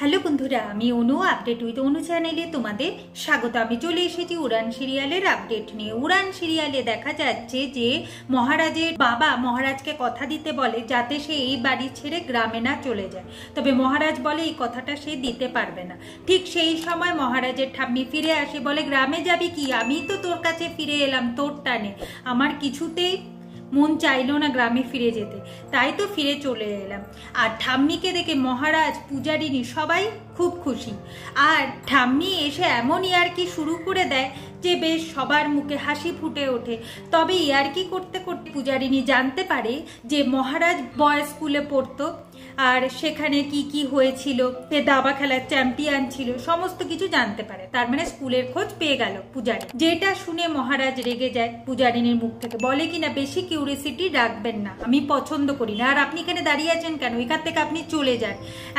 Hello বন্ধুরা, আমি অনু update with অনু চ্যানেলে তোমাদের স্বাগত। আমি চলে এসেছি উড়ান সিরিয়ালের আপডেট নিয়ে। উড়ান সিরিয়ালে দেখা যাচ্ছে যে মহারাজের বাবা মহারাজকে কথা দিতে বলে যাতে সে এই বাড়ি ছেড়ে গ্রামে না চলে যায়, তবে মহারাজ বলে এই কথাটা সে দিতে পারবে না। ঠিক সেই সময় মহারাজের ঠাম্মি ফিরে আসে, বলে গ্রামে যাবি কি, আমি তো তোর কাছে ফিরে এলাম তোর টানে, আমার কিছুতেই মন চাইলো না গ্রামে ফিরে যেতে, তাই তো ফিরে চলে এলাম। আর ঠাম্মিকে দেখে মহারাজ, পূজারিনী সবাই খুব খুশি। আর ঠাম্মি এসে এমন ইয়ার্কি শুরু করে দেয় যে বেশ সবার মুখে হাসি ফুটে ওঠে। তবে ইয়ার্কি করতে করতে পূজারিনী জানতে পারে যে মহারাজ বয়েজ স্কুলে পড়তো, আর সেখানে কি কি হয়েছিল, সে দাবা খেলার চ্যাম্পিয়ন ছিল, সমস্ত কিছু জানতে পারে। তার মানে স্কুলের খোঁজ পেয়ে গেল পূজারি। যেটা শুনে মহারাজ রেগে যায় পূজারিনীর মুখ থেকে, বলে কিনা বেশি কিউরিসিটি রাখবেন না, আমি পছন্দ করি না, আর আপনি এখানে দাঁড়িয়ে আছেন কেন, এখান থেকে আপনি চলে যান,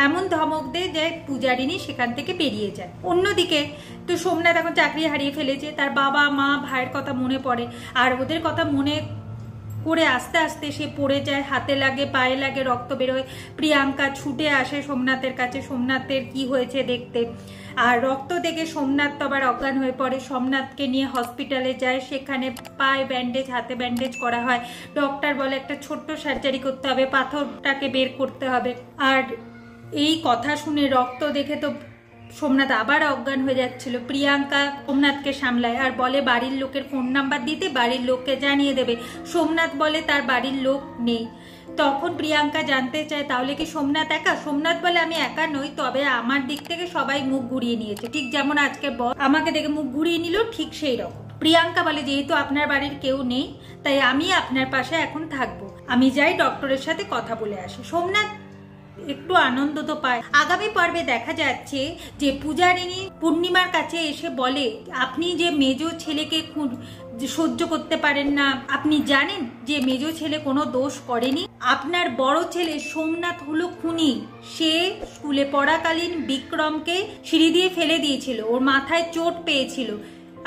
এমন ধমক দেয় যে পূজারিনী সেখান থেকে বেরিয়ে যায়। অন্যদিকে তো সোমনাথ এখন চাকরি হারিয়ে ফেলেছে, তার বাবা মা ভাইয়ের কথা মনে পড়ে, আর ওদের কথা মনে করে আস্তে আস্তে সে পড়ে যায়, হাতে লাগে পায়ে লাগে, রক্ত বেরোয়। প্রিয়াঙ্কা ছুটে আসে সোমনাথের কাছে সোমনাথের কি হয়েছে দেখতে, আর রক্ত দেখে সোমনাথ তো আবার অজ্ঞান হয়ে পড়ে। সোমনাথকে নিয়ে হসপিটালে যায়, সেখানে পায়ে ব্যান্ডেজ, হাতে ব্যান্ডেজ করা হয়। ডক্টর বলে একটা ছোট্ট সার্জারি করতে হবে, পাথরটাকে বের করতে হবে। আর এই কথা শুনে রক্ত দেখে তো সোমনাথ আবার অজ্ঞান হয়ে যাচ্ছিল। প্রিয়াঙ্কা সোমনাথকে সামলায় আর বলে বাড়ির লোকের ফোন নাম্বার দিতে, বাড়ির লোককে জানিয়ে দেবে। সোমনাথ বলে তার বাড়ির লোক নেই। তখন প্রিয়াঙ্কা জানতে চায় তাহলে কি সোমনাথ একা? সোমনাথ বলে আমি একা নই, তবে আমার দিক থেকে সবাই মুখ ঘুরিয়ে নিয়েছে, ঠিক যেমন আজকে বস আমাকে দেখে মুখ ঘুরিয়ে নিল ঠিক সেই রকম। প্রিয়াঙ্কা বলে যেহেতু আপনার বাড়ির কেউ নেই তাই আমি আপনার পাশে এখন থাকবো, আমি যাই ডক্টরের সাথে কথা বলে আসি। সোমনাথ একটু আনন্দ তো পায়। আগামী পর্বে দেখা যাচ্ছে যে পূজারিনী পূর্ণিমার কাছে এসে বলে আপনি যে মেজো ছেলেকে সহ্য করতে পারেন না, আপনি জানেন যে মেজো ছেলে কোনো দোষ করেনি, আপনার বড় ছেলে সোমনাথ হলো খুনি, সে স্কুলে পড়াকালীন বিক্রমকে সিঁড়ি দিয়ে ফেলে দিয়েছিল, ওর মাথায় চোট পেয়েছিল,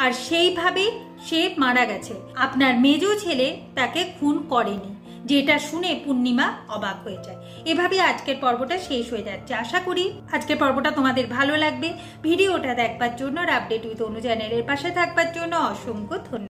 আর সেইভাবে সে মারা গেছে, আপনার মেজো ছেলে তাকে খুন করেনি। যেটা শুনে পূর্ণিমা অবাক হয়ে যায়। এভাবে আজকের পর্বটা শেষ হয়ে যাচ্ছে। আশা করি আজকের পর্বটা তোমাদের ভালো লাগবে। ভিডিওটা দেখবার জন্য আর আপডেট উইথ অনু চ্যানেলের পাশে থাকবার জন্য অসংখ্য ধন্যবাদ।